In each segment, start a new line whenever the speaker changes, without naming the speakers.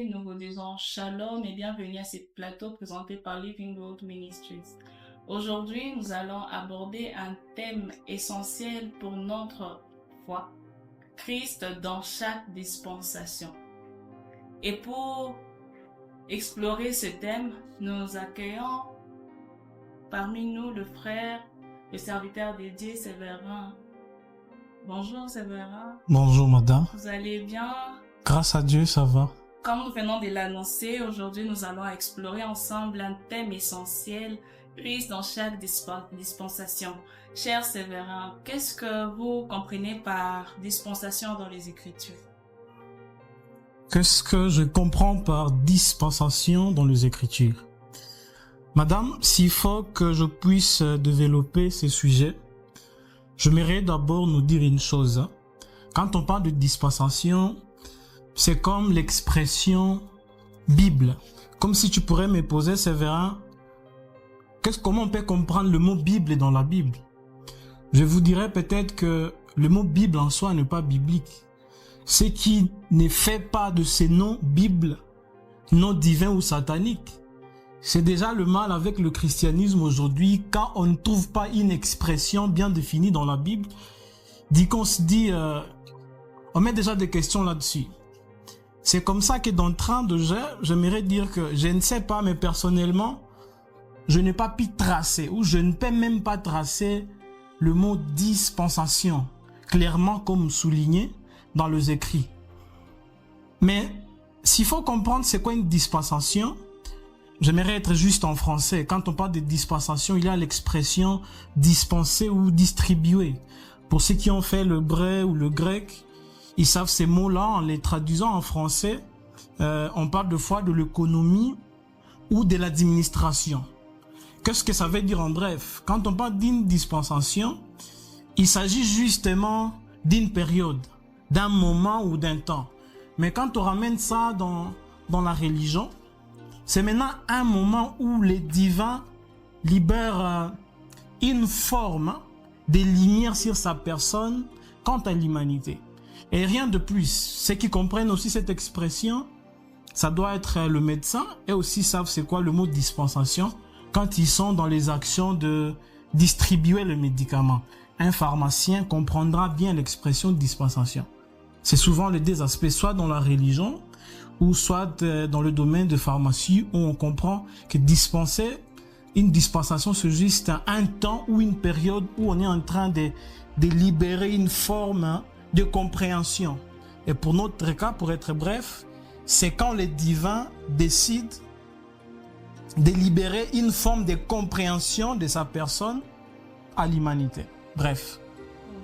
nous vous disons Shalom et bienvenue à ce plateau présenté par Living Road Ministries. Aujourd'hui, nous allons aborder un thème essentiel pour notre foi, Christ dans chaque dispensation. Et pour explorer ce thème, nous accueillons parmi nous le frère, le serviteur de Dieu, Séverin. Bonjour Séverin.
Bonjour madame.
Vous allez bien?
Grâce à Dieu, ça va.
Comme nous venons de l'annoncer, aujourd'hui nous allons explorer ensemble un thème essentiel, Christ dans chaque dispensation. Cher Séverin, qu'est-ce que vous comprenez par dispensation dans les Écritures?
Qu'est-ce que je comprends par dispensation dans les Écritures? Madame, s'il faut que je puisse développer ce sujet, j'aimerais d'abord nous dire une chose. Quand on parle de dispensation, c'est comme l'expression Bible. Comme si tu pourrais me poser, Séverin, comment on peut comprendre le mot Bible dans la Bible? Je vous dirais peut-être que le mot Bible en soi n'est pas biblique. Ce qui ne fait pas de ces noms Bible, noms divins ou sataniques. C'est déjà le mal avec le christianisme aujourd'hui quand on ne trouve pas une expression bien définie dans la Bible. On se dit, on met déjà des questions là-dessus. C'est comme ça que dans le train de jeu, j'aimerais dire que je ne sais pas, mais personnellement, je n'ai pas pu tracer ou je ne peux même pas tracer le mot dispensation, clairement comme souligné dans les écrits. Mais s'il faut comprendre c'est quoi une dispensation, j'aimerais être juste en français. Quand on parle de dispensation, il y a l'expression dispenser ou distribuer. Pour ceux qui ont fait l'hébreu ou le grec, ils savent ces mots-là en les traduisant en français. On parle de fois de l'économie ou de l'administration. Qu'est-ce que ça veut dire en bref? Quand on parle d'une dispensation, il s'agit justement d'une période, d'un moment ou d'un temps. Mais quand on ramène ça dans la religion, c'est maintenant un moment où les divins libèrent une forme de lumière sur sa personne quant à l'humanité. Et rien de plus. Ceux qui comprennent aussi cette expression, ça doit être le médecin et aussi savent c'est quoi le mot dispensation quand ils sont dans les actions de distribuer le médicament. Un pharmacien comprendra bien l'expression dispensation. C'est souvent les deux aspects, soit dans la religion ou soit dans le domaine de pharmacie où on comprend que dispenser, une dispensation c'est juste un temps ou une période où on est en train de libérer une forme de compréhension. Et pour notre cas, pour être bref, c'est quand les divins décident de libérer une forme de compréhension de sa personne à l'humanité. Bref.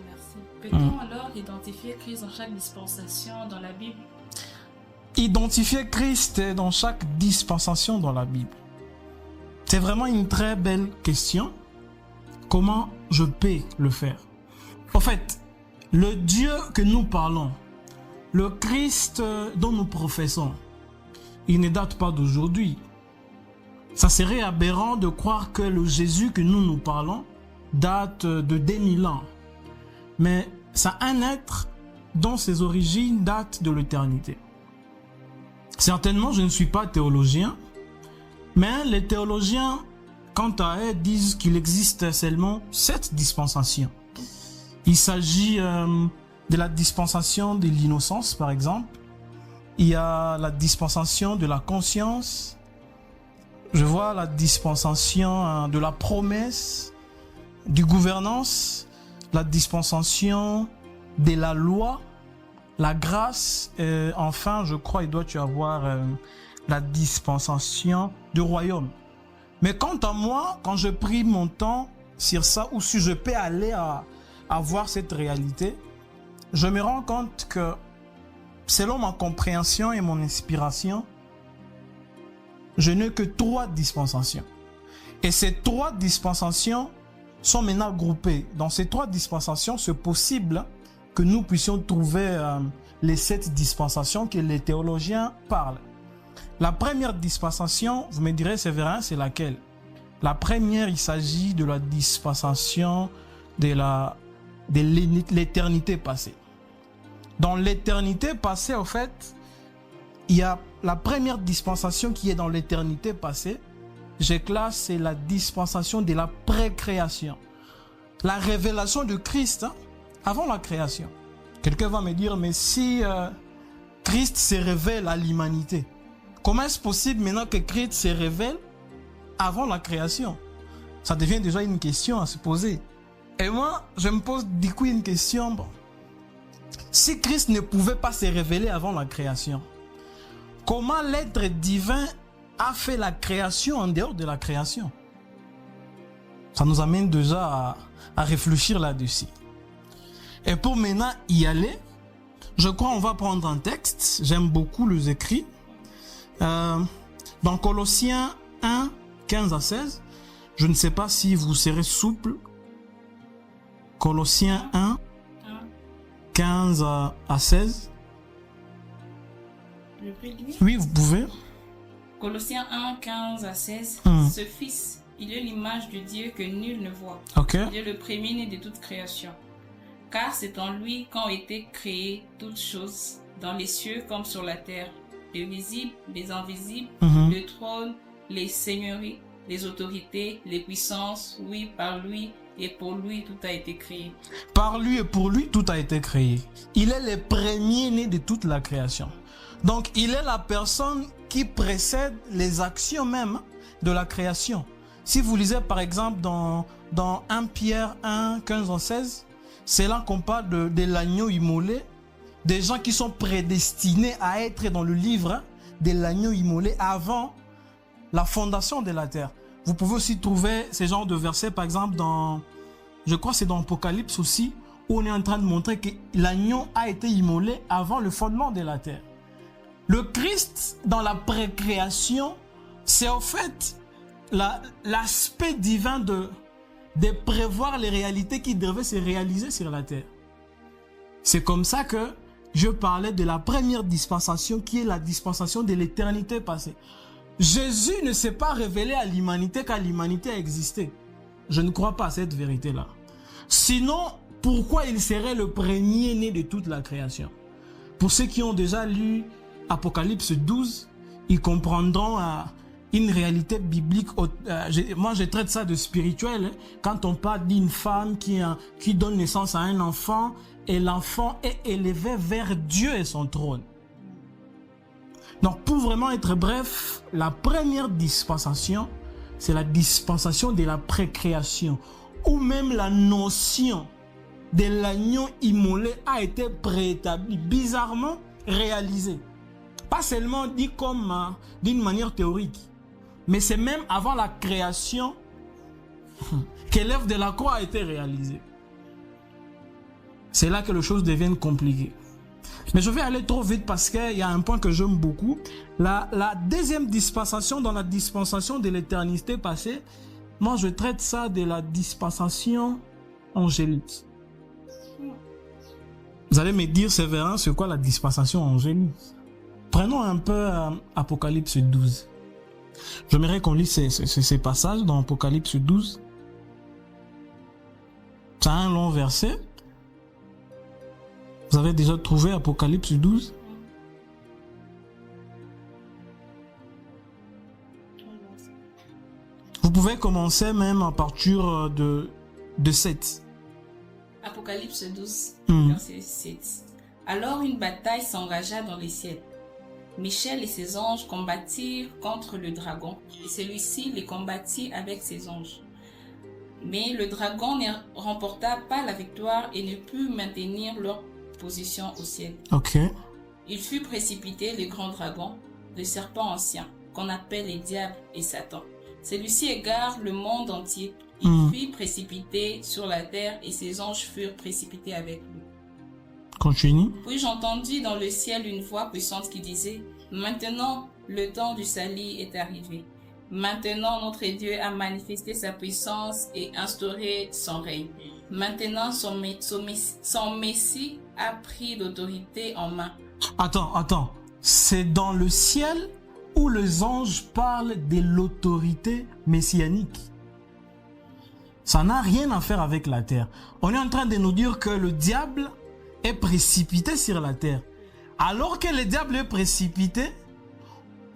Merci. Peut-on alors identifier Christ dans chaque dispensation dans la Bible?
Identifier Christ dans chaque dispensation dans la Bible. C'est vraiment une très belle question. Comment je peux le faire? En fait, le Dieu que nous parlons, le Christ dont nous professons, il ne date pas d'aujourd'hui. Ça serait aberrant de croire que le Jésus que nous parlons date de 2000 ans. Mais c'est un être dont ses origines datent de l'éternité. Certainement, je ne suis pas théologien, mais les théologiens, quant à eux, disent qu'il existe seulement 7 dispensations. Il s'agit de la dispensation de l'innocence, par exemple. Il y a la dispensation de la conscience. Je vois la dispensation de la promesse, du gouvernance, la dispensation de la loi, la grâce, et enfin, je crois, il doit y avoir la dispensation du royaume. Mais quant à moi, quand je prie mon temps sur ça, ou si je peux aller à voir cette réalité, je me rends compte que selon ma compréhension et mon inspiration, je n'ai que 3 dispensations. Et ces 3 dispensations sont maintenant groupées. Dans ces 3 dispensations, c'est possible que nous puissions trouver les 7 dispensations que les théologiens parlent. La première dispensation, vous me direz, Séverin, c'est laquelle? La première, il s'agit de la dispensation de l'éternité passée. Dans l'éternité passée, en fait, il y a la première dispensation qui est dans l'éternité passée. J'ai classé, c'est la dispensation de la précréation. La révélation de Christ avant la création. Quelqu'un va me dire, mais si Christ se révèle à l'humanité, comment est-ce possible maintenant que Christ se révèle avant la création? Ça devient déjà une question à se poser. Et moi, je me pose du coup une question. Bon, si Christ ne pouvait pas se révéler avant la création, comment l'être divin a fait la création en dehors de la création? Ça nous amène déjà à réfléchir là-dessus. Et pour maintenant y aller, je crois qu'on va prendre un texte. J'aime beaucoup les écrits. Dans Colossiens 1, 15 à 16. Je ne sais pas si vous serez souple. Colossiens 1, 15 à 16. Oui, vous pouvez.
Colossiens 1, 15 à 16. Ce Fils, il est l'image de Dieu que nul ne voit.
Okay.
Il est le premier-né de toute création. Car c'est en lui qu'ont été créées toutes choses, dans les cieux comme sur la terre, les visibles, les invisibles, le trône, les seigneuries, les autorités, les puissances. Oui, par lui et pour lui, tout a été créé.
Par lui et pour lui, tout a été créé. Il est le premier-né de toute la création. Donc, il est la personne qui précède les actions même de la création. Si vous lisez par exemple dans 1 Pierre 1, 15 à 16, c'est là qu'on parle de l'agneau immolé, des gens qui sont prédestinés à être dans le livre de l'agneau immolé avant la fondation de la terre. Vous pouvez aussi trouver ce genre de versets, par exemple, je crois que c'est dans Apocalypse aussi, où on est en train de montrer que l'agneau a été immolé avant le fondement de la terre. Le Christ, dans la précréation, c'est en fait l'aspect divin de prévoir les réalités qui devaient se réaliser sur la terre. C'est comme ça que je parlais de la première dispensation qui est la dispensation de l'éternité passée. Jésus ne s'est pas révélé à l'humanité quand l'humanité a existé. Je ne crois pas à cette vérité-là. Sinon, pourquoi il serait le premier-né de toute la création? Pour ceux qui ont déjà lu Apocalypse 12, ils comprendront une réalité biblique. Moi, je traite ça de spirituel. Quand on parle d'une femme qui donne naissance à un enfant et l'enfant est élevé vers Dieu et son trône. Donc, pour vraiment être bref, la première dispensation, c'est la dispensation de la précréation, où même la notion de l'agneau immolé a été préétablie, bizarrement réalisée. Pas seulement dit comme d'une manière théorique, mais c'est même avant la création que l'œuvre de la croix a été réalisée. C'est là que les choses deviennent compliquées. Mais je vais aller trop vite parce qu'il y a un point que j'aime beaucoup. La deuxième dispensation dans la dispensation de l'éternité passée, moi je traite ça de la dispensation angélique. Vous allez me dire, Séverin, c'est quoi la dispensation angélique? Prenons un peu Apocalypse 12. J'aimerais qu'on lise ces passages dans Apocalypse 12. C'est un long verset. Vous avez déjà trouvé Apocalypse 12? Vous pouvez commencer même à partir de 7.
Apocalypse 12, verset 7. Alors une bataille s'engagea dans les ciels. Michel et ses anges combattirent contre le dragon, et celui-ci les combattit avec ses anges. Mais le dragon ne remporta pas la victoire et ne put maintenir leur position au ciel.
Okay.
Il fut précipité, le grand dragon, le serpent ancien, qu'on appelle le diable et Satan. Celui-ci égare le monde entier. Il fut précipité sur la terre et ses anges furent précipités avec lui.
Continue.
Puis j'entendis dans le ciel une voix puissante qui disait: Maintenant, le temps du salut est arrivé. Maintenant, notre Dieu a manifesté sa puissance et instauré son règne. Maintenant, son Messie a pris l'autorité en main.
Attends. C'est dans le ciel où les anges parlent de l'autorité messianique. Ça n'a rien à faire avec la terre. On est en train de nous dire que le diable est précipité sur la terre. Alors que le diable est précipité,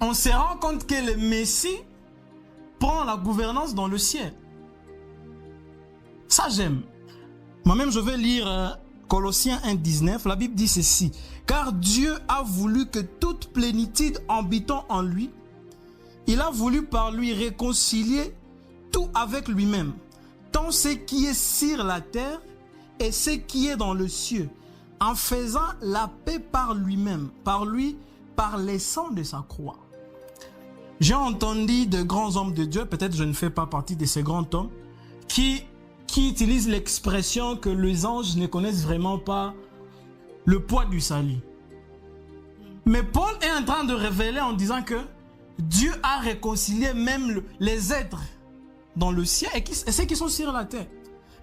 on se rend compte que le Messie prend la gouvernance dans le ciel. Ça, j'aime. Moi-même, je vais lire Colossiens 1,19. La Bible dit ceci. Car Dieu a voulu que toute plénitude habitant en lui, il a voulu par lui réconcilier tout avec lui-même, tant ce qui est sur la terre et ce qui est dans le cieux, en faisant la paix par lui-même, par lui, par le sang de sa croix. J'ai entendu de grands hommes de Dieu, peut-être je ne fais pas partie de ces grands hommes, qui utilisent l'expression que les anges ne connaissent vraiment pas le poids du salut. Mais Paul est en train de révéler en disant que Dieu a réconcilié même les êtres dans le ciel et ceux qui sont sur la terre.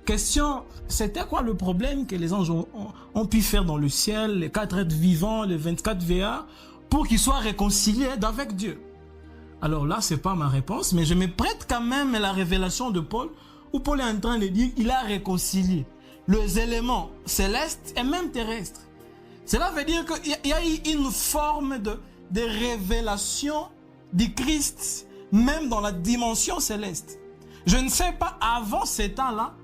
Question, c'était quoi le problème que les anges ont pu faire dans le ciel, les 4 êtres vivants, les 24 VA, pour qu'ils soient réconciliés avec Dieu? Alors là, c'est pas ma réponse, mais je me prête quand même à la révélation de Paul, où Paul est en train de dire qu'il a réconcilié les éléments célestes et même terrestres. Cela veut dire qu'il y a eu une forme de révélation du Christ, même dans la dimension céleste. Je ne sais pas avant ces temps-là,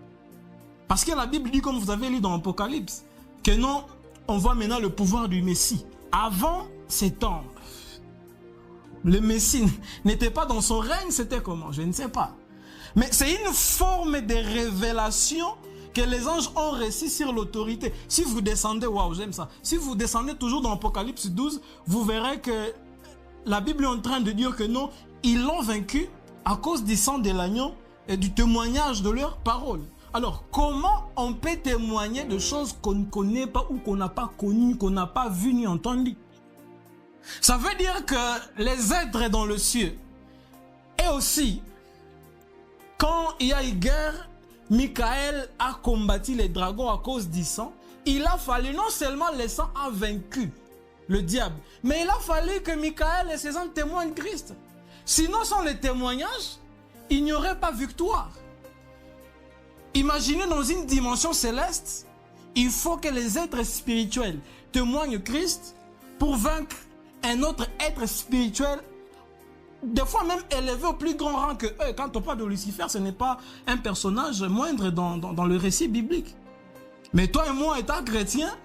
parce que la Bible dit, comme vous avez lu dans l'Apocalypse, que non, on voit maintenant le pouvoir du Messie. Avant ces temps, le Messie n'était pas dans son règne, c'était comment? Je ne sais pas. Mais c'est une forme de révélation que les anges ont reçu sur l'autorité. Si vous descendez, waouh, j'aime ça. Si vous descendez toujours dans Apocalypse 12, vous verrez que la Bible est en train de dire que non, ils l'ont vaincu à cause du sang de l'agneau et du témoignage de leurs paroles. Alors, comment on peut témoigner de choses qu'on ne connaît pas ou qu'on n'a pas connues, qu'on n'a pas vues ni entendues? Ça veut dire que les êtres dans le ciel, et aussi, quand il y a eu guerre, Michael a combattu les dragons à cause du sang. Il a fallu, non seulement le sang a vaincu le diable, mais il a fallu que Michael et ses anges témoignent Christ. Sinon, sans les témoignages, il n'y aurait pas victoire. Imaginez dans une dimension céleste, il faut que les êtres spirituels témoignent Christ pour vaincre un autre être spirituel, des fois même élevé au plus grand rang que eux. Quand on parle de Lucifer, ce n'est pas un personnage moindre dans le récit biblique. Mais toi et moi, étant chrétiens,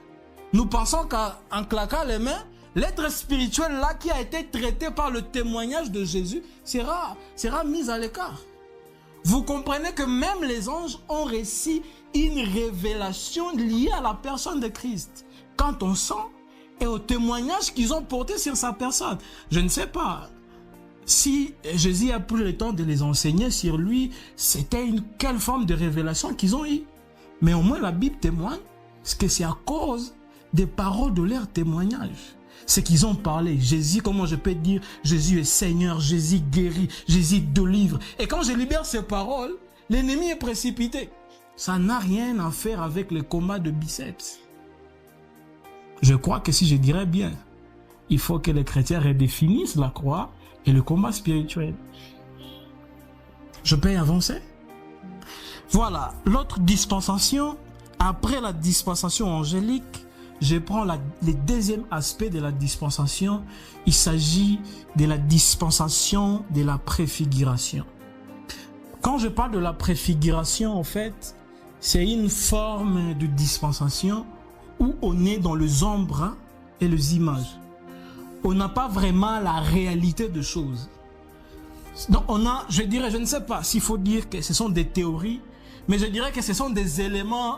nous pensons qu'en claquant les mains, l'être spirituel là qui a été traité par le témoignage de Jésus sera mis à l'écart. Vous comprenez que même les anges ont reçu une révélation liée à la personne de Christ. Quant au sang et au témoignage qu'ils ont porté sur sa personne. Je ne sais pas si Jésus a pris le temps de les enseigner sur lui, c'était quelle forme de révélation qu'ils ont eu. Mais au moins la Bible témoigne que c'est à cause des paroles de leur témoignage. C'est qu'ils ont parlé. Jésus, comment je peux dire, Jésus est Seigneur, Jésus guérit, Jésus délivre. Et quand je libère ces paroles, l'ennemi est précipité. Ça n'a rien à faire avec le combat de biceps. Je crois que si je dirais bien, il faut que les chrétiens redéfinissent la croix et le combat spirituel. Je peux y avancer? Voilà, l'autre dispensation, après la dispensation angélique, je prends le deuxième aspect de la dispensation. Il s'agit de la dispensation de la préfiguration. Quand je parle de la préfiguration, en fait, c'est une forme de dispensation où on est dans les ombres et les images. On n'a pas vraiment la réalité de choses. Donc on a, je dirais, je ne sais pas s'il faut dire que ce sont des théories, mais je dirais que ce sont des éléments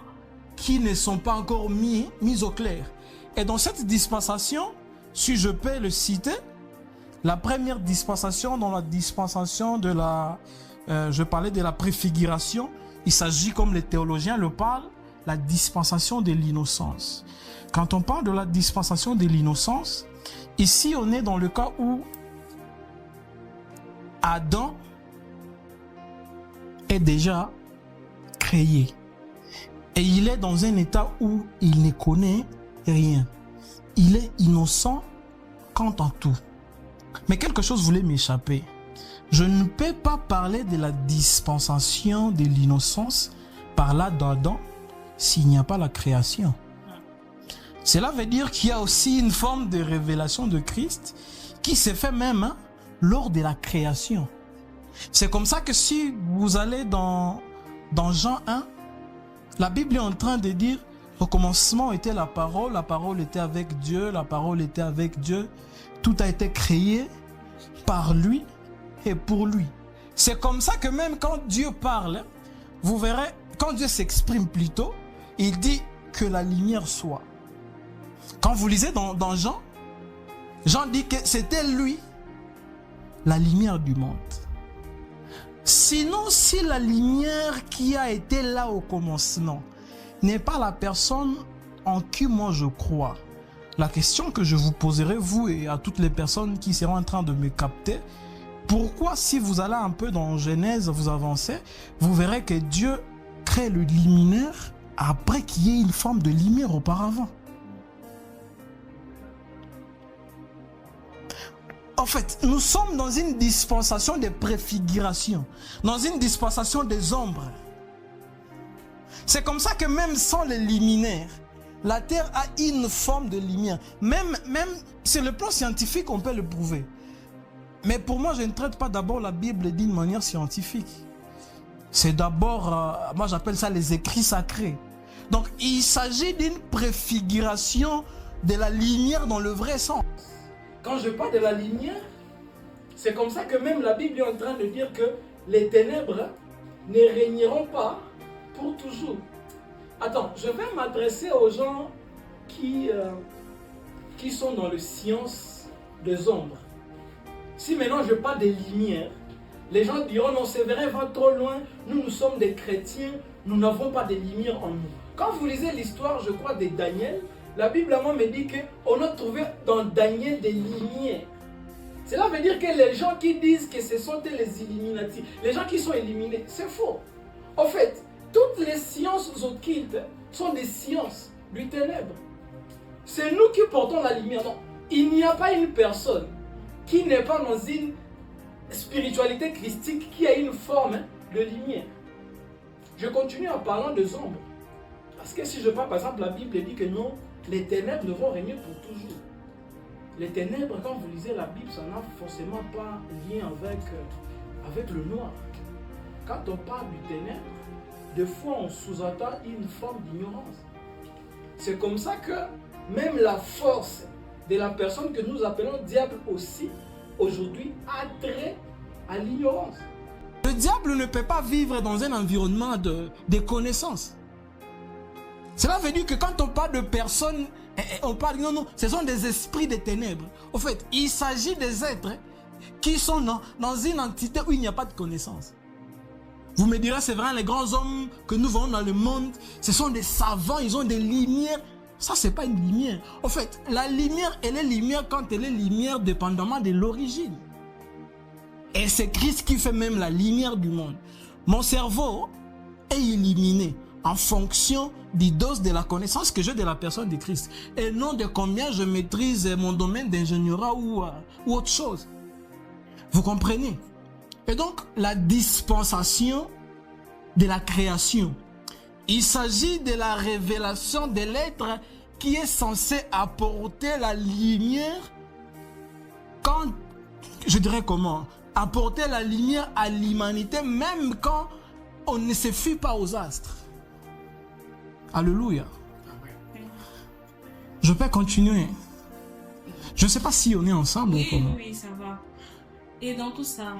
qui ne sont pas encore mis au clair. Et dans cette dispensation, si je peux le citer, la première dispensation, dans la dispensation de je parlais de la préfiguration, il s'agit, comme les théologiens le parlent, la dispensation de l'innocence. Quand on parle de la dispensation de l'innocence, ici on est dans le cas où Adam est déjà créé. Et il est dans un état où il ne connaît rien. Il est innocent quant à tout. Mais quelque chose voulait m'échapper. Je ne peux pas parler de la dispensation de l'innocence par là d'Adam s'il n'y a pas la création. Cela veut dire qu'il y a aussi une forme de révélation de Christ qui s'est fait même lors de la création. C'est comme ça que si vous allez dans Jean 1, la Bible est en train de dire au commencement était la parole était avec Dieu, la parole était avec Dieu, tout a été créé par lui et pour lui. C'est comme ça que même quand Dieu parle, vous verrez, quand Dieu s'exprime plutôt, il dit que la lumière soit. Quand vous lisez dans Jean, Jean dit que c'était lui, la lumière du monde. Sinon, si la lumière qui a été là au commencement n'est pas la personne en qui moi je crois, la question que je vous poserai, vous et à toutes les personnes qui seront en train de me capter, pourquoi si vous allez un peu dans Genèse, vous avancez, vous verrez que Dieu crée le luminaire après qu'il y ait une forme de lumière auparavant. En fait, nous sommes dans une dispensation de préfiguration, dans une dispensation des ombres. C'est comme ça que même sans les luminaires, la Terre a une forme de lumière. Même sur le plan scientifique, on peut le prouver. Mais pour moi, je ne traite pas d'abord la Bible d'une manière scientifique. C'est d'abord, moi j'appelle ça les écrits sacrés. Donc il s'agit d'une préfiguration de la lumière dans le vrai sens. Quand je parle de la lumière, c'est comme ça que même la Bible est en train de dire que les ténèbres ne régneront pas pour toujours. Attends, je vais m'adresser aux gens qui sont dans les sciences des ombres. Si maintenant je parle des lumières, les gens diront non, c'est vrai, va trop loin, nous sommes des chrétiens, nous n'avons pas de lumière en nous. Quand vous lisez l'histoire, je crois, de Daniel, la Bible à moi me dit qu'on a trouvé dans Daniel des lumières. Cela veut dire que les gens qui disent que ce sont les Illuminati, les gens qui sont éliminés, c'est faux. En fait, toutes les sciences occultes sont des sciences du ténèbre. C'est nous qui portons la lumière. Non, il n'y a pas une personne qui n'est pas dans une spiritualité christique qui a une forme de lumière. Je continue en parlant des ombres. Parce que si je parle, par exemple, la Bible dit que non, les ténèbres ne vont régner pour toujours. Les ténèbres, quand vous lisez la Bible, ça n'a forcément pas lien avec le noir. Quand on parle du ténèbre, des fois on sous-entend une forme d'ignorance. C'est comme ça que même la force de la personne que nous appelons diable aussi, aujourd'hui, a trait à l'ignorance. Le diable ne peut pas vivre dans un environnement de connaissances. Cela veut dire que quand on parle de personnes, on parle, non, ce sont des esprits des ténèbres. En fait, il s'agit des êtres qui sont dans une entité où il n'y a pas de connaissance. Vous me direz, c'est vrai, les grands hommes que nous voyons dans le monde, ce sont des savants, ils ont des lumières. Ça, c'est pas une lumière. En fait, la lumière, elle est lumière quand elle est lumière dépendamment de l'origine. Et c'est Christ qui fait même la lumière du monde. Mon cerveau est illuminé en fonction du dose de la connaissance que j'ai de la personne de Christ. Et non de combien je maîtrise mon domaine d'ingénierie ou autre chose. Vous comprenez? Et donc, la dispensation de la création. Il s'agit de la révélation de l'être qui est censé apporter la lumière quand, je dirais comment, apporter la lumière à l'humanité même quand on ne se fie pas aux astres. Alléluia. Je peux continuer. Je ne sais pas si on est ensemble ou comment.
Oui, ça va. Et dans tout ça,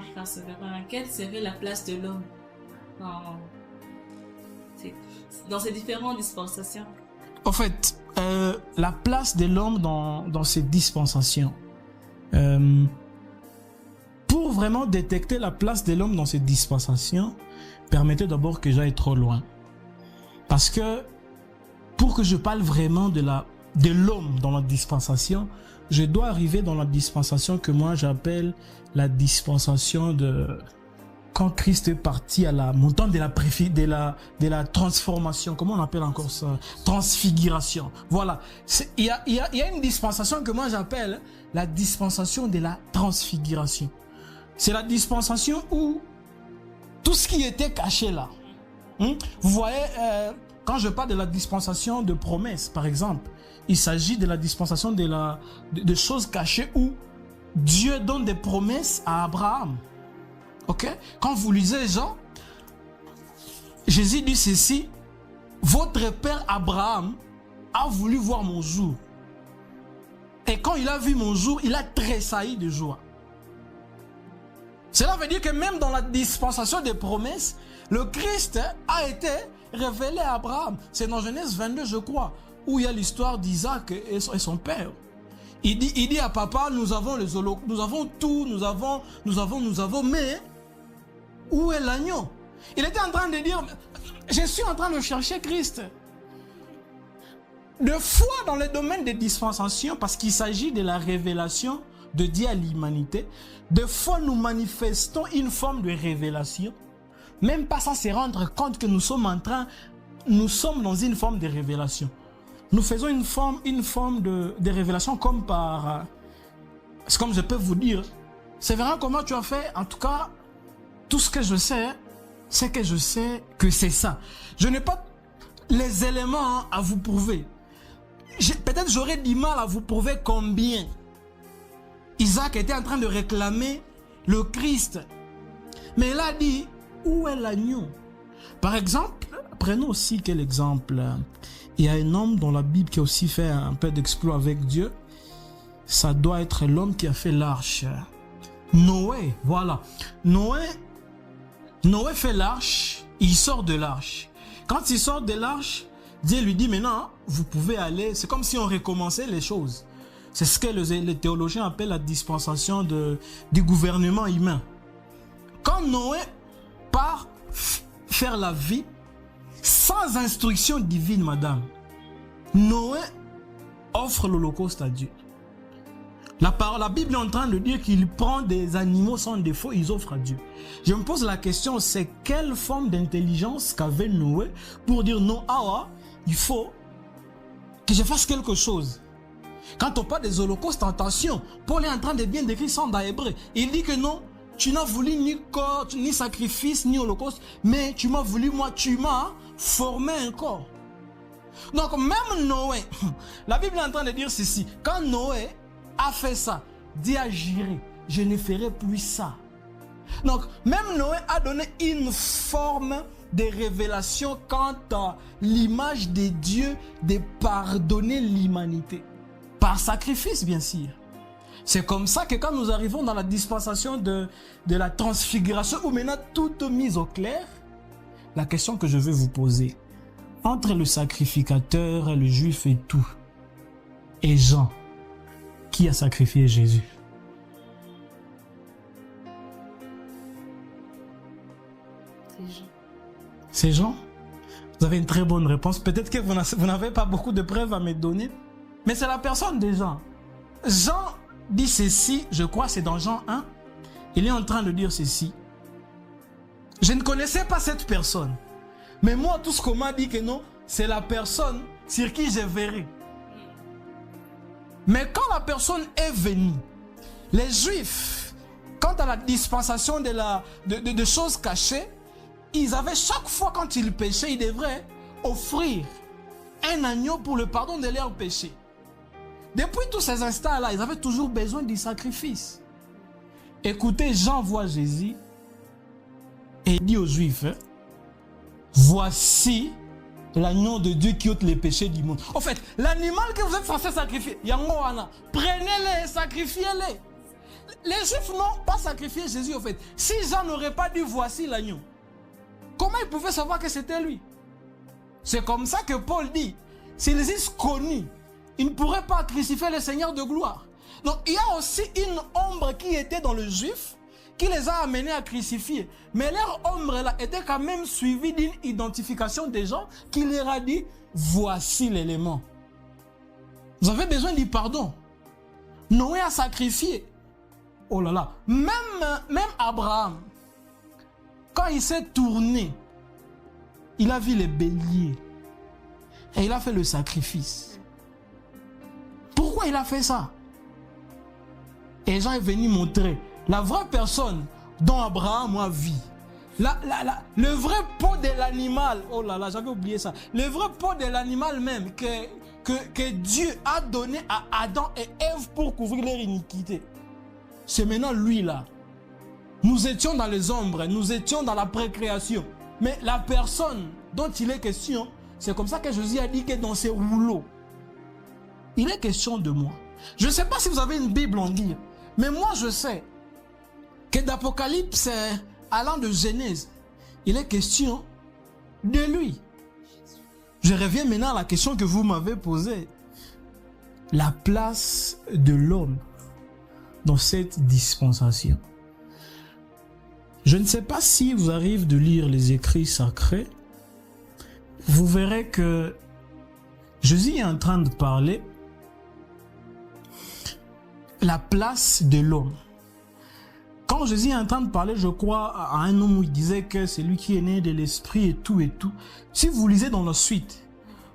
quelle serait la place de l'homme dans ces différentes dispensations?
En fait, la place de l'homme dans ces dispensations. Pour vraiment détecter la place de l'homme dans ces dispensations, permettez d'abord que j'aille trop loin. Parce que pour que je parle vraiment de l'homme dans la dispensation, je dois arriver dans la dispensation que moi j'appelle la dispensation de quand Christ est parti à la montant de la transformation. Comment on appelle encore ça? Transfiguration. Voilà. Il y a une dispensation que moi j'appelle la dispensation de la transfiguration. C'est la dispensation où tout ce qui était caché là, vous voyez, quand je parle de la dispensation de promesses, par exemple, il s'agit de la dispensation de choses cachées où Dieu donne des promesses à Abraham. Ok? Quand vous lisez Jean, Jésus dit ceci: votre père Abraham a voulu voir mon jour. Et quand il a vu mon jour, il a tressailli de joie. Cela veut dire que même dans la dispensation des promesses, le Christ a été révélé à Abraham. C'est dans Genèse 22, je crois, où il y a l'histoire d'Isaac et son père. Il dit à papa, nous avons les holocaustes, nous avons tout, nous avons, mais où est l'agneau? Il était en train de dire, je suis en train de chercher Christ. De foi dans le domaine des dispensations, parce qu'il s'agit de la révélation de Dieu à l'humanité, de fois nous manifestons une forme de révélation, même pas sans se rendre compte que nous sommes dans une forme de révélation. Nous faisons une forme de révélation comme comme je peux vous dire, c'est vraiment comment tu as fait. En tout cas, tout ce que je sais, c'est que je sais que c'est ça. Je n'ai pas les éléments à vous prouver. Peut-être j'aurais du mal à vous prouver combien Isaac était en train de réclamer le Christ. Mais il a dit, où est l'agneau? Par exemple, prenons aussi quel exemple? Il y a un homme dans la Bible qui a aussi fait un peu d'exploit avec Dieu. Ça doit être l'homme qui a fait l'arche. Noé, voilà. Noé fait l'arche, il sort de l'arche. Quand il sort de l'arche, Dieu lui dit maintenant, vous pouvez aller. C'est comme si on recommençait les choses. C'est ce que les théologiens appellent la dispensation du gouvernement humain. Quand Noé part faire la vie, sans instruction divine, madame, Noé offre l'holocauste à Dieu. La Bible est en train de dire qu'il prend des animaux sans défaut, ils offrent à Dieu. Je me pose la question, c'est quelle forme d'intelligence qu'avait Noé pour dire non, il faut que je fasse quelque chose. Quand on parle des holocaustes, attention, Paul est en train de bien décrire ça dans Hébreux. Il dit que non, tu n'as voulu ni corps, ni sacrifice, ni holocauste, mais tu m'as voulu, moi, tu m'as formé un corps. Donc même Noé, la Bible est en train de dire ceci, quand Noé a fait ça, Dieu a juré, je ne ferai plus ça. Donc même Noé a donné une forme de révélation quant à l'image de Dieu de pardonner l'humanité. Par sacrifice, bien sûr. C'est comme ça que quand nous arrivons dans la dispensation de la transfiguration, où maintenant tout est mis au clair, la question que je veux vous poser, entre le sacrificateur, le juif et tout, et Jean, qui a sacrifié Jésus?
C'est Jean.
C'est Jean? Vous avez une très bonne réponse. Peut-être que vous n'avez pas beaucoup de preuves à me donner, mais c'est la personne de Jean. Jean dit ceci, je crois c'est dans Jean 1, il est en train de dire ceci. Je ne connaissais pas cette personne, mais moi tout ce qu'on m'a dit que non, c'est la personne sur qui je verrai. Mais quand la personne est venue, les Juifs, quant à la dispensation de choses cachées, ils avaient chaque fois quand ils péchaient, ils devraient offrir un agneau pour le pardon de leurs péchés. Depuis tous ces instants-là, ils avaient toujours besoin du sacrifice. Écoutez, Jean voit Jésus et il dit aux Juifs, voici l'agneau de Dieu qui ôte les péchés du monde. En fait, l'animal que vous êtes censé sacrifier, prenez-le et sacrifiez-le. Les Juifs n'ont pas sacrifié Jésus, en fait. Si Jean n'aurait pas dit voici l'agneau, comment ils pouvaient savoir que c'était lui? C'est comme ça que Paul dit, s'ils eussent connu, ils ne pourraient pas crucifier le Seigneur de gloire. Donc il y a aussi une ombre qui était dans le Juif, qui les a amenés à crucifier. Mais leur ombre-là était quand même suivie d'une identification des gens qui leur a dit, voici l'élément. Vous avez besoin du pardon. Noé a sacrifié. Oh là là. Même Abraham, quand il s'est tourné, il a vu les béliers. Et il a fait le sacrifice. Pourquoi il a fait ça? Et Jean est venu montrer la vraie personne dont Abraham a vu. Le vrai pot de l'animal, oh là là, j'avais oublié ça. Le vrai pot de l'animal même que Dieu a donné à Adam et Ève pour couvrir leur iniquité. C'est maintenant lui là. Nous étions dans les ombres, nous étions dans la précréation. Mais la personne dont il est question, c'est comme ça que Jésus a dit que dans ces rouleaux, il est question de moi. Je ne sais pas si vous avez une Bible en dire, mais moi je sais que d'Apocalypse allant de Genèse, il est question de lui. Je reviens maintenant à la question que vous m'avez posée. La place de l'homme dans cette dispensation. Je ne sais pas si vous arrive de lire les écrits sacrés. Vous verrez que Jésus est en train de parler la place de l'homme. Quand Jésus est en train de parler, je crois, à un homme où il disait que c'est lui qui est né de l'esprit et tout et tout. Si vous lisez dans la suite,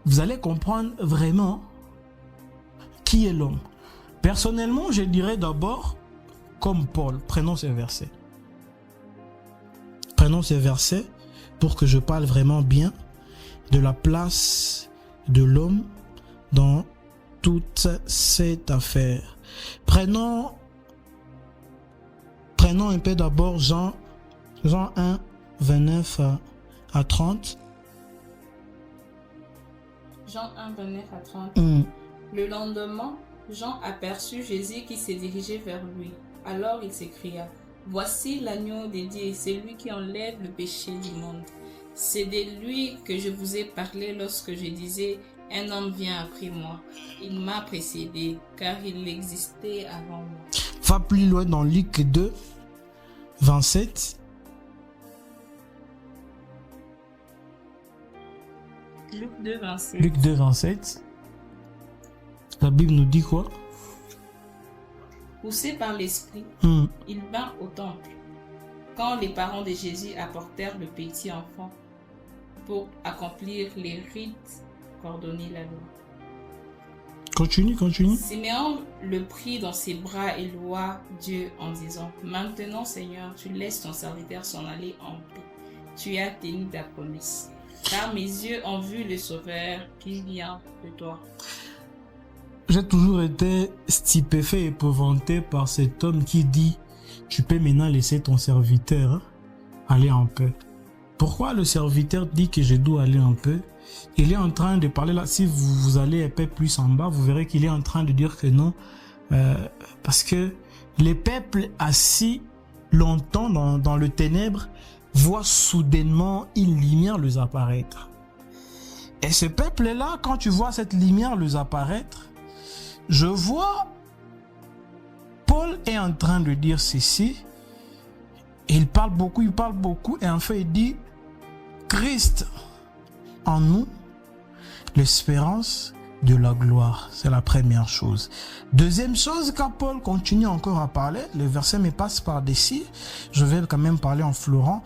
vous allez comprendre vraiment qui est l'homme. Personnellement, je dirais d'abord, comme Paul, prenons ces versets. Prenons ces versets pour que je parle vraiment bien de la place de l'homme dans toute cette affaire. Prenons un peu d'abord Jean 1, 29 à 30.
Jean 1, 29 à 30. Le lendemain, Jean aperçut Jésus qui se dirigeait vers lui. Alors il s'écria, « Voici l'agneau de Dieu, c'est lui qui enlève le péché du monde. C'est de lui que je vous ai parlé lorsque je disais, un homme vient après moi. Il m'a précédé, car il existait avant moi. »
Va plus loin dans Luc 2, 27.
Luc 2, 27.
Luc 2, 27. La Bible nous dit quoi?
Poussé par l'esprit, il vint au temple. Quand les parents de Jésus apportèrent le petit enfant pour accomplir les rites qu'ordonnait la loi.
Continue.
Siméon le prit dans ses bras et loua Dieu en disant, « Maintenant, Seigneur, tu laisses ton serviteur s'en aller en paix. Tu as tenu ta promesse. Car mes yeux ont vu le Sauveur qui vient de toi. »
J'ai toujours été stupéfait et épouvanté par cet homme qui dit « Tu peux maintenant laisser ton serviteur aller en paix. » Pourquoi le serviteur dit que je dois aller en paix? Il est en train de parler là, si vous allez un peu plus en bas, vous verrez qu'il est en train de dire que non, parce que les peuples assis longtemps dans le ténèbre voient soudainement une lumière les apparaître. Et ce peuple-là, quand tu vois cette lumière les apparaître, je vois Paul est en train de dire ceci, et il parle beaucoup, et en fait il dit Christ en nous, l'espérance de la gloire. C'est la première chose. Deuxième chose, quand Paul continue encore à parler, le verset me passe par-dessus, je vais quand même parler en Florent.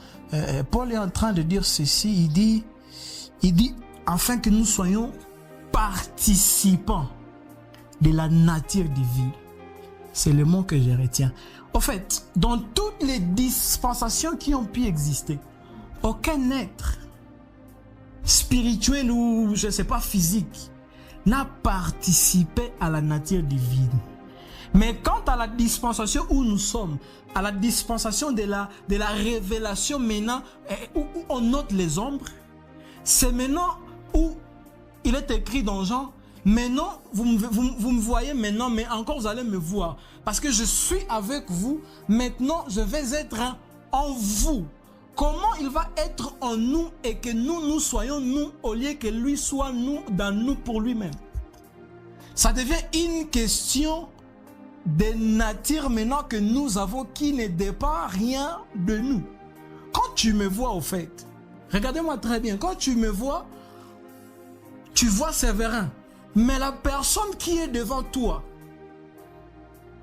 Paul est en train de dire ceci, il dit afin que nous soyons participants de la nature divine. C'est le mot que je retiens. En fait, dans toutes les dispensations qui ont pu exister, aucun être spirituel ou, je ne sais pas, physique, n'a participé à la nature divine. Mais quant à la dispensation où nous sommes, à la dispensation de la révélation maintenant, où on note les ombres, c'est maintenant où il est écrit dans Jean, maintenant, vous me voyez maintenant, mais encore vous allez me voir. Parce que je suis avec vous, maintenant je vais être en vous. Comment il va être en nous et que nous soyons nous au lieu que lui soit nous dans nous pour lui-même. Ça devient une question de nature maintenant que nous avons qui ne dépend rien de nous. Quand tu me vois au fait, regardez-moi très bien, quand tu me vois, tu vois Séverin. Mais la personne qui est devant toi,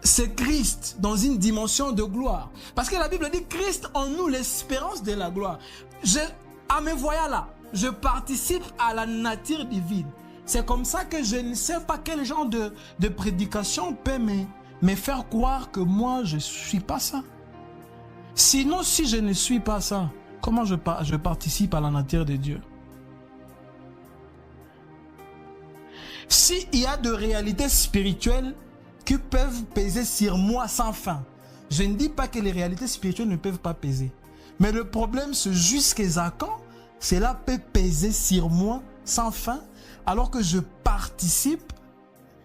c'est Christ dans une dimension de gloire. Parce que la Bible dit Christ en nous, l'espérance de la gloire. En me voyant là, je participe à la nature divine. C'est comme ça que je ne sais pas quel genre de prédication peut me faire croire que moi je ne suis pas ça. Sinon, si je ne suis pas ça, comment je participe à la nature de Dieu? S'il y a de réalités spirituelles qui peuvent peser sur moi sans fin, je ne dis pas que les réalités spirituelles ne peuvent pas peser. Mais le problème, c'est jusqu'à quand cela peut peser sur moi sans fin, alors que je participe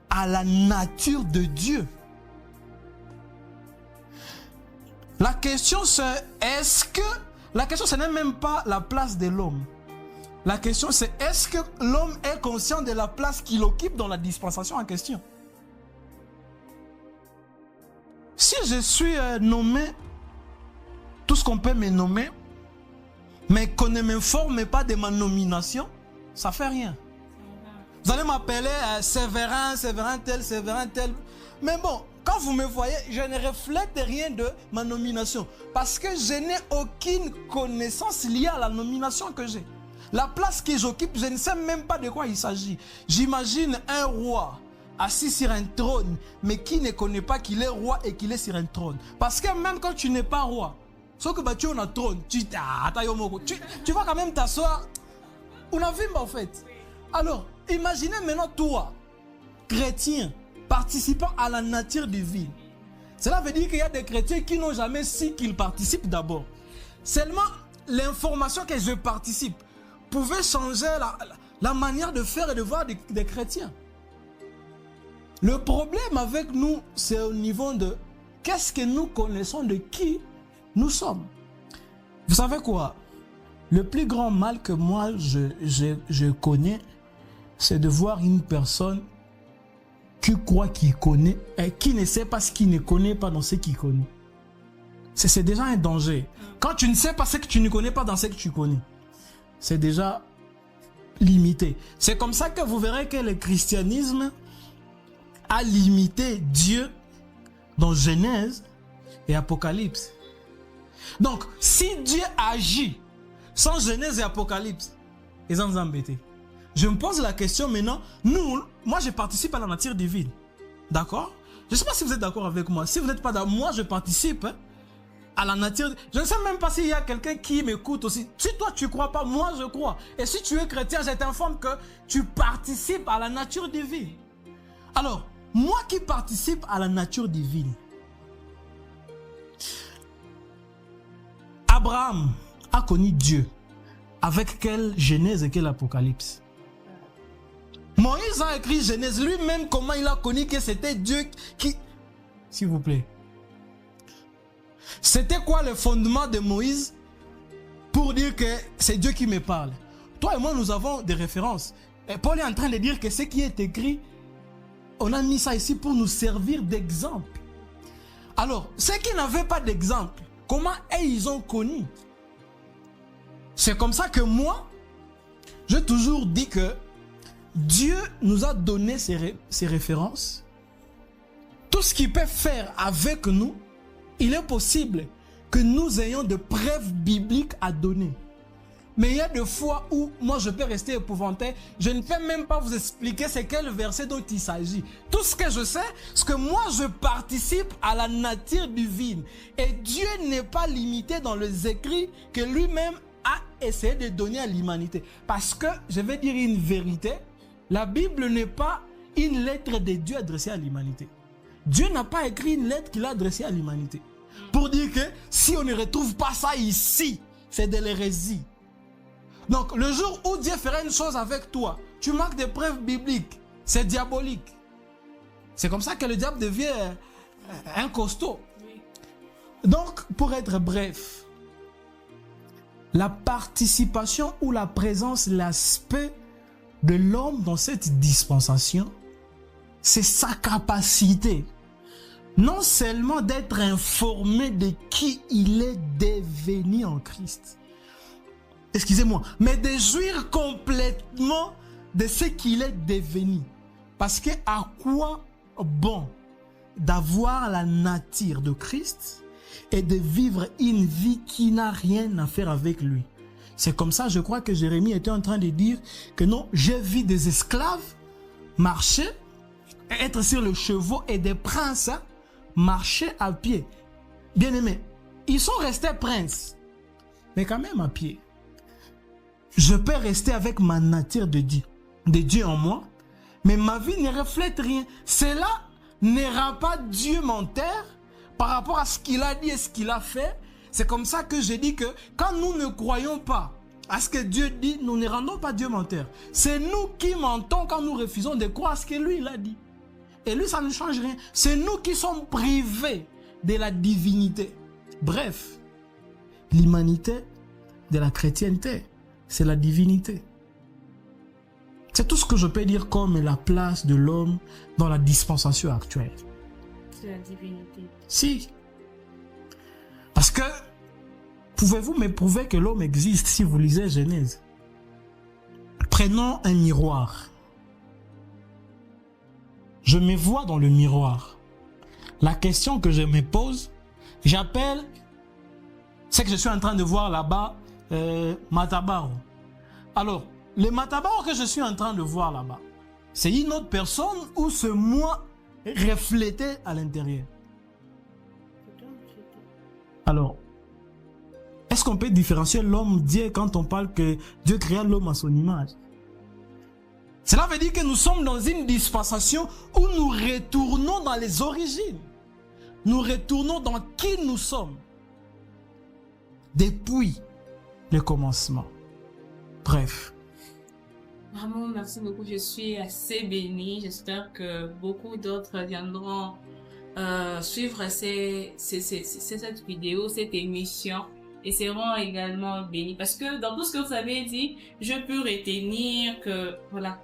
à la nature de Dieu. La question, c'est la question, ce n'est même pas la place de l'homme. La question, c'est est-ce que l'homme est conscient de la place qu'il occupe dans la dispensation en question? Si je suis nommé, tout ce qu'on peut me nommer, mais qu'on ne m'informe pas de ma nomination, ça ne fait rien. Vous allez m'appeler Séverin, Séverin tel, Séverin tel. Mais bon, quand vous me voyez, je ne reflète rien de ma nomination. Parce que je n'ai aucune connaissance liée à la nomination que j'ai. La place que j'occupe, je ne sais même pas de quoi il s'agit. J'imagine un roi assis sur un trône, mais qui ne connaît pas qu'il est roi et qu'il est sur un trône. Parce que même quand tu n'es pas roi, sauf que tu es un trône, tu vas quand même t'asseoir. On a vu, en fait. Alors, imaginez maintenant toi, chrétien, participant à la nature divine. Cela veut dire qu'il y a des chrétiens qui n'ont jamais su qu'ils participent d'abord. Seulement, l'information que je participe pouvait changer la manière de faire et de voir des chrétiens. Le problème avec nous, c'est au niveau de qu'est-ce que nous connaissons de qui nous sommes. Vous savez quoi? Le plus grand mal que moi je connais, c'est de voir une personne qui croit qu'il connaît et qui ne sait pas ce qu'il ne connaît pas dans ce qu'il connaît. C'est déjà un danger. Quand tu ne sais pas ce que tu ne connais pas dans ce que tu connais, c'est déjà limité. C'est comme ça que vous verrez que le christianisme a limité Dieu dans Genèse et Apocalypse. Donc, si Dieu agit sans Genèse et Apocalypse, ils ont embêté. Je me pose la question maintenant, moi je participe à la nature divine. D'accord? Je ne sais pas si vous êtes d'accord avec moi. Si vous n'êtes pas d'accord, moi je participe à la nature. Je ne sais même pas s'il y a quelqu'un qui m'écoute aussi. Si toi tu ne crois pas, moi je crois. Et si tu es chrétien, je t'informe que tu participes à la nature divine. Alors, moi qui participe à la nature divine, Abraham a connu Dieu. Avec quelle Genèse et quel Apocalypse? Moïse a écrit Genèse lui-même, comment il a connu que c'était Dieu qui... S'il vous plaît. C'était quoi le fondement de Moïse pour dire que c'est Dieu qui me parle? Toi et moi, nous avons des références. Et Paul est en train de dire que ce qui est écrit, on a mis ça ici pour nous servir d'exemple. Alors, ceux qui n'avaient pas d'exemple, comment ils ont connu? C'est comme ça que moi, j'ai toujours dit que Dieu nous a donné ses références. Tout ce qu'il peut faire avec nous, il est possible que nous ayons de preuves bibliques à donner. Mais il y a des fois où moi je peux rester épouvanté. Je ne peux même pas vous expliquer c'est quel verset dont il s'agit. Tout ce que je sais, c'est que moi je participe à la nature divine. Et Dieu n'est pas limité dans les écrits que lui-même a essayé de donner à l'humanité. Parce que, je vais dire une vérité, la Bible n'est pas une lettre de Dieu adressée à l'humanité. Dieu n'a pas écrit une lettre qu'il a adressée à l'humanité. Pour dire que si on ne retrouve pas ça ici, c'est de l'hérésie. Donc, le jour où Dieu fera une chose avec toi, tu manques des preuves bibliques, c'est diabolique. C'est comme ça que le diable devient un costaud. Donc, pour être bref, la participation ou la présence, l'aspect de l'homme dans cette dispensation, c'est sa capacité, non seulement d'être informé de qui il est devenu en Christ, excusez-moi, mais de jouir complètement de ce qu'il est devenu. Parce que à quoi bon d'avoir la nature de Christ et de vivre une vie qui n'a rien à faire avec lui? C'est comme ça, je crois que Jérémie était en train de dire que non, j'ai vu des esclaves marcher, être sur le chevaux et des princes marcher à pied. Bien aimé, ils sont restés princes. mais quand même à pied. Je peux rester avec ma nature de Dieu en moi, mais ma vie ne reflète rien. Cela n'ira pas Dieu mon terre par rapport à ce qu'il a dit et ce qu'il a fait. C'est comme ça que je dis que quand nous ne croyons pas à ce que Dieu dit, nous ne rendons pas Dieu menteur. C'est nous qui mentons quand nous refusons de croire à ce que lui il a dit. Et lui, ça ne change rien. C'est nous qui sommes privés de la divinité. Bref, l'humanité de la chrétienté, c'est la divinité. C'est tout ce que je peux dire comme la place de l'homme dans la dispensation actuelle.
C'est la divinité.
Si. Parce que, pouvez-vous me prouver que l'homme existe si vous lisez Genèse? Prenons un miroir. Je me vois dans le miroir. La question que je me pose, j'appelle ce que je suis en train de voir là-bas, Matabaro. Alors, le Matabaro que je suis en train de voir là-bas, c'est une autre personne ou c'est moi reflété à l'intérieur? Alors, est-ce qu'on peut différencier l'homme Dieu quand on parle que Dieu créa l'homme à son image? Cela veut dire que nous sommes dans une dispensation où nous retournons dans les origines. Nous retournons dans qui nous sommes depuis le commencement. Bref.
Vraiment, merci beaucoup. Je suis assez bénie. J'espère que beaucoup d'autres viendront suivre cette vidéo, cette émission. Et seront également bénis. Parce que dans tout ce que vous avez dit, je peux retenir que, voilà,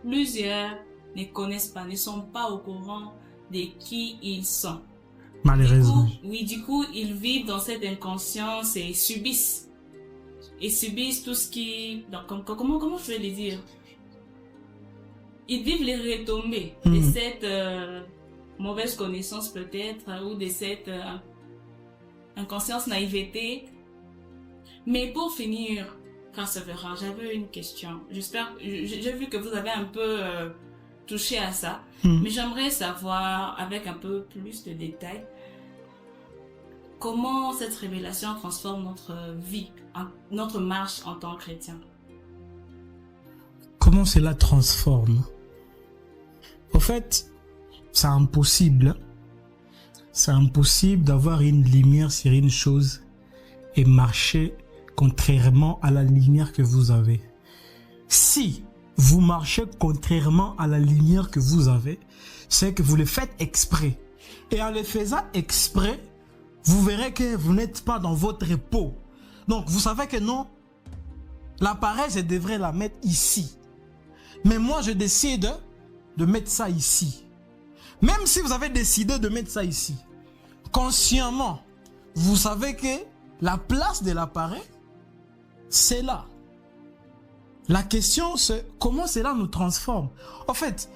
plusieurs ne connaissent pas, ne sont pas au courant de qui ils sont.
Malheureusement.
Du coup, ils vivent dans cette inconscience et subissent. Et subissent tout ce qui... Donc, comment je vais le dire? Ils vivent les retombées de cette mauvaise connaissance peut-être, ou de cette inconscience, naïveté. Mais pour finir, Persévérant, j'avais une question. J'espère, j'ai vu que vous avez un peu touché à ça, mais j'aimerais savoir avec un peu plus de détails comment cette révélation transforme notre vie, notre marche en tant que chrétien.
Comment cela transforme? Au fait, c'est impossible. C'est impossible d'avoir une lumière sur une chose et marcher contrairement à la lumière que vous avez. Si vous marchez contrairement à la lumière que vous avez, c'est que vous le faites exprès. Et en le faisant exprès, vous verrez que vous n'êtes pas dans votre peau. Donc, vous savez que non, l'appareil, je devrais la mettre ici. Mais moi, je décide de mettre ça ici. Même si vous avez décidé de mettre ça ici, consciemment, vous savez que la place de l'appareil, c'est là. La question, c'est comment cela nous transforme. En fait,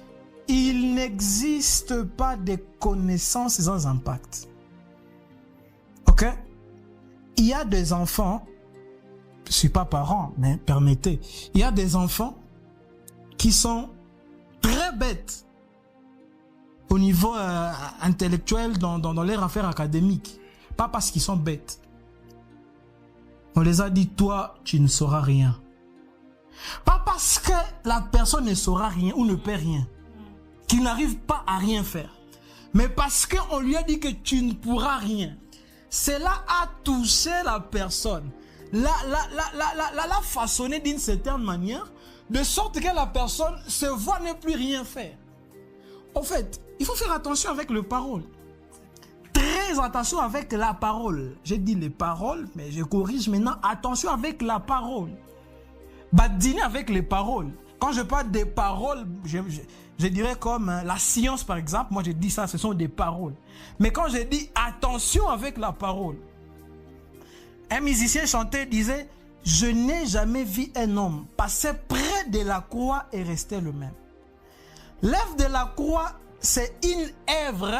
il n'existe pas de connaissances sans impact. Ok? Il y a des enfants, je ne suis pas parent, mais permettez, il y a des enfants qui sont très bêtes au niveau intellectuel dans leurs affaires académiques. Pas parce qu'ils sont bêtes. On les a dit, toi, tu ne sauras rien. Pas parce que la personne ne saura rien ou ne peut rien, qu'il n'arrive pas à rien faire. Mais parce qu'on lui a dit que tu ne pourras rien. Cela a touché la personne. La façonné d'une certaine manière, de sorte que la personne se voit ne plus rien faire. En fait, il faut faire attention avec les paroles. Très attention avec la parole. J'ai dit les paroles, mais je corrige maintenant. Attention avec la parole. Badiner avec les paroles. Quand je parle des paroles, je dirais comme la science par exemple. Moi je dis ça, ce sont des paroles. Mais quand je dis attention avec la parole. Un musicien chantait, disait, je n'ai jamais vu un homme passer près de la croix et rester le même. L'œuvre de la croix, c'est une œuvre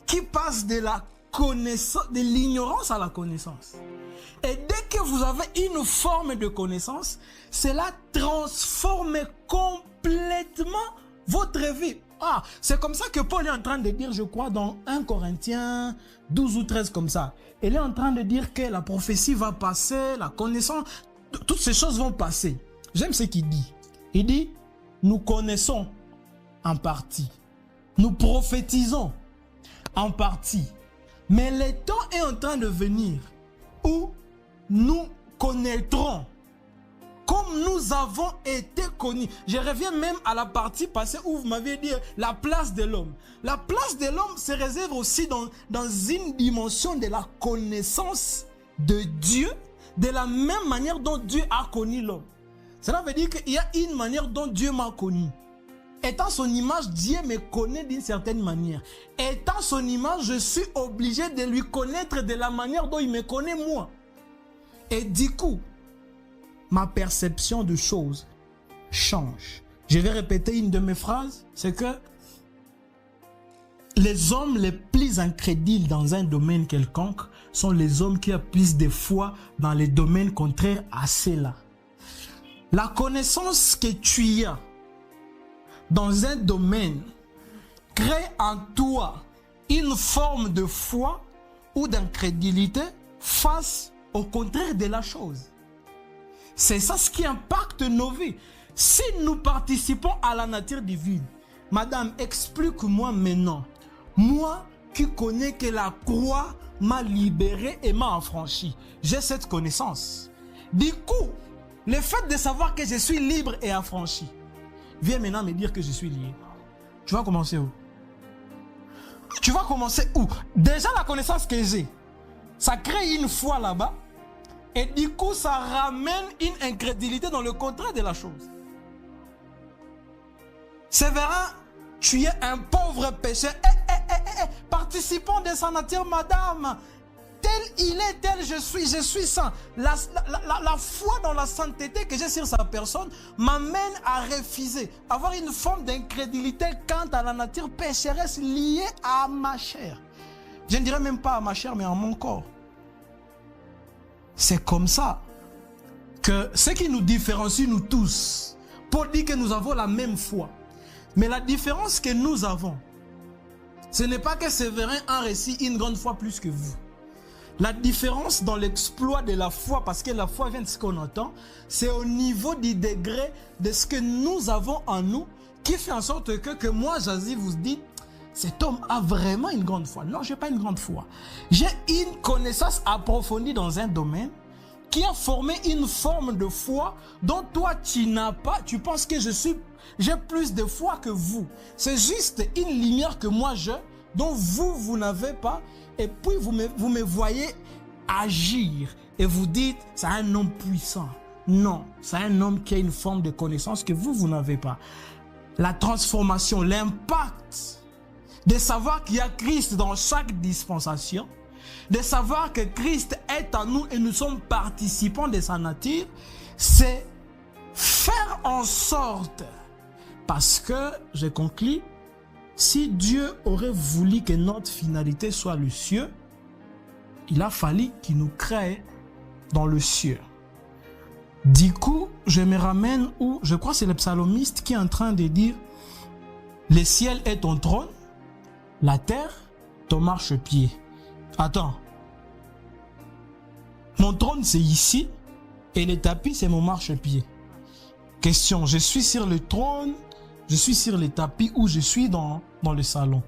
qui passe de la connaissance, de l'ignorance à la connaissance. Et dès que vous avez une forme de connaissance, cela transforme complètement Votre vie. Ah, c'est comme ça que Paul est en train de dire, je crois, dans 1 Corinthiens 12 ou 13 comme ça. Il est en train de dire que la prophétie va passer, la connaissance, toutes ces choses vont passer. J'aime ce qu'il dit. Il dit, nous connaissons en partie. Nous prophétisons en partie. Mais le temps est en train de venir où nous connaîtrons comme nous avons été connus. Je reviens même à la partie passée où vous m'avez dit la place de l'homme. La place de l'homme se réserve aussi dans une dimension de la connaissance de Dieu, de la même manière dont Dieu a connu l'homme. Cela veut dire qu'il y a une manière dont Dieu m'a connu. Étant son image, Dieu me connaît d'une certaine manière. Étant son image, je suis obligé de lui connaître de la manière dont il me connaît moi. Et du coup, ma perception de choses change. Je vais répéter une de mes phrases, c'est que les hommes les plus incrédules dans un domaine quelconque sont les hommes qui ont plus de foi dans les domaines contraires à ceux-là. La connaissance que tu as dans un domaine crée en toi une forme de foi ou d'incrédulité face au contraire de la chose. C'est ça ce qui impacte nos vies. Si nous participons à la nature divine, madame, explique-moi maintenant. Moi qui connais que la croix m'a libéré et m'a affranchi, j'ai cette connaissance. Du coup, le fait de savoir que je suis libre et affranchi, viens maintenant me dire que je suis lié. Tu vas commencer où? Tu vas commencer où? Déjà la connaissance que j'ai, ça crée une foi là-bas. Et du coup, ça ramène une incrédulité dans le contraire de la chose. C'est vrai, tu es un pauvre pécheur. Participant de sa nature, madame. Tel il est, tel je suis saint. La foi dans la sainteté que j'ai sur sa personne m'amène à refuser, avoir une forme d'incrédulité quant à la nature pécheresse liée à ma chair. Je ne dirais même pas à ma chair, mais à mon corps. C'est comme ça que ce qui nous différencie, nous tous, Paul dit que nous avons la même foi. Mais la différence que nous avons, ce n'est pas que Séverin a reçu une grande foi plus que vous. La différence dans l'exploit de la foi, parce que la foi vient de ce qu'on entend, c'est au niveau du degré de ce que nous avons en nous, qui fait en sorte que moi, Jazzy, vous dites, cet homme a vraiment une grande foi. Non, je n'ai pas une grande foi. J'ai une connaissance approfondie dans un domaine qui a formé une forme de foi dont toi, tu n'as pas. Tu penses que j'ai plus de foi que vous. C'est juste une lumière que moi j'ai, dont vous n'avez pas. Et puis, vous me voyez agir. Et vous dites, c'est un homme puissant. Non, c'est un homme qui a une forme de connaissance que vous n'avez pas. La transformation, l'impact de savoir qu'il y a Christ dans chaque dispensation, de savoir que Christ est en nous et nous sommes participants de sa nature, c'est faire en sorte, parce que, je conclus, si Dieu aurait voulu que notre finalité soit le ciel, il a fallu qu'il nous crée dans le ciel. Du coup, je me ramène où, je crois que c'est le psalmiste qui est en train de dire, le ciel est ton trône, la terre, ton marchepied. Attends. Mon trône, c'est ici. Et le tapis, c'est mon marchepied. Question, je suis sur le trône, je suis sur le tapis ou je suis dans le salon.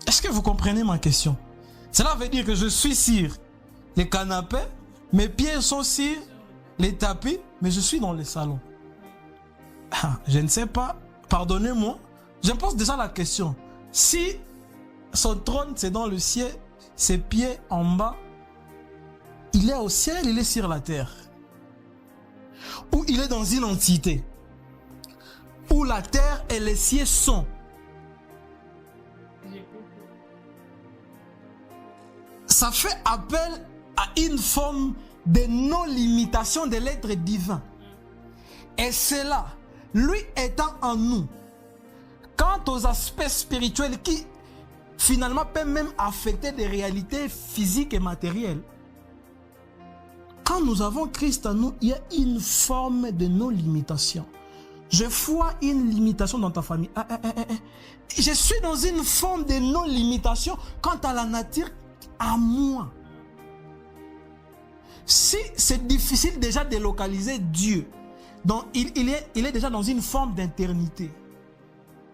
Est-ce que vous comprenez ma question? Cela veut dire que je suis sur les canapés, mes pieds sont sur les tapis, mais je suis dans le salon. Ah, je ne sais pas, pardonnez-moi, je me pose déjà la question. Si son trône c'est dans le ciel, ses pieds en bas, il est au ciel, il est sur la terre. Ou il est dans une entité, où la terre et les cieux sont. Ça fait appel à une forme de non-limitation de l'être divin. Et c'est là, lui étant en nous, quant aux aspects spirituels qui finalement peuvent même affecter des réalités physiques et matérielles. quand nous avons Christ en nous, il y a une forme de nos limitations. Je vois une limitation dans ta famille. Je suis dans une forme de non-limitation quant à la nature à moi. Si c'est difficile déjà de localiser Dieu, donc il est déjà dans une forme d'éternité.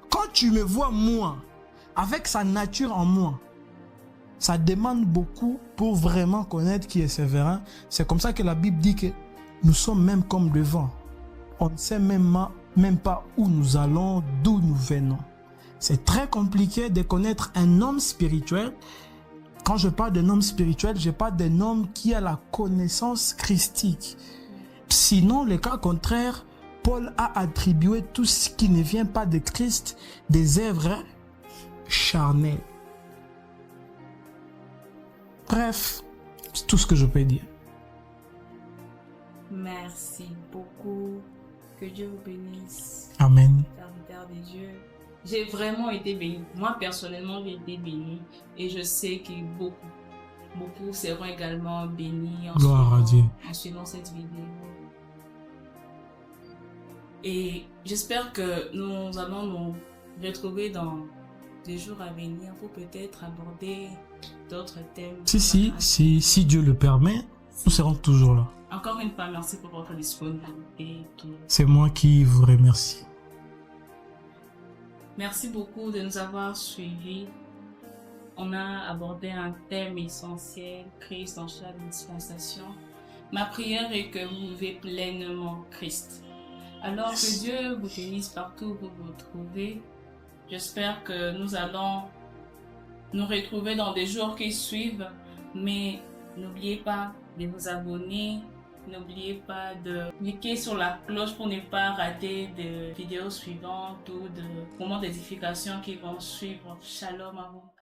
Quand tu me vois moi, avec sa nature en moi, ça demande beaucoup pour vraiment connaître qui est sévère. C'est comme ça que la Bible dit que nous sommes même comme le vent. On ne sait même pas où nous allons, d'où nous venons. C'est très compliqué de connaître un homme spirituel. Quand je parle d'un homme spirituel, je parle d'un homme qui a la connaissance christique. Sinon, le cas contraire, Paul a attribué tout ce qui ne vient pas de Christ des œuvres charnelles. Bref, c'est tout ce que je peux dire.
Merci beaucoup. Que Dieu vous bénisse.
Amen.
Serviteur de Dieu. J'ai vraiment été béni. Moi, personnellement, j'ai été béni. Et je sais que beaucoup seront également bénis en suivant cette vidéo. Et j'espère que nous allons nous retrouver dans des jours à venir pour peut-être aborder d'autres thèmes.
Si Dieu le permet, nous serons toujours là.
Encore une fois, merci pour votre disponibilité.
C'est moi qui vous remercie.
Merci beaucoup de nous avoir suivis. On a abordé un thème essentiel, Christ dans chaque dispensation. Ma prière est que vous vivez pleinement Christ. Alors que Dieu vous bénisse partout où vous vous trouvez. J'espère que nous allons nous retrouver dans des jours qui suivent. Mais n'oubliez pas de vous abonner. N'oubliez pas de cliquer sur la cloche pour ne pas rater de vidéos suivantes ou de moments d'édification qui vont suivre. Shalom à vous.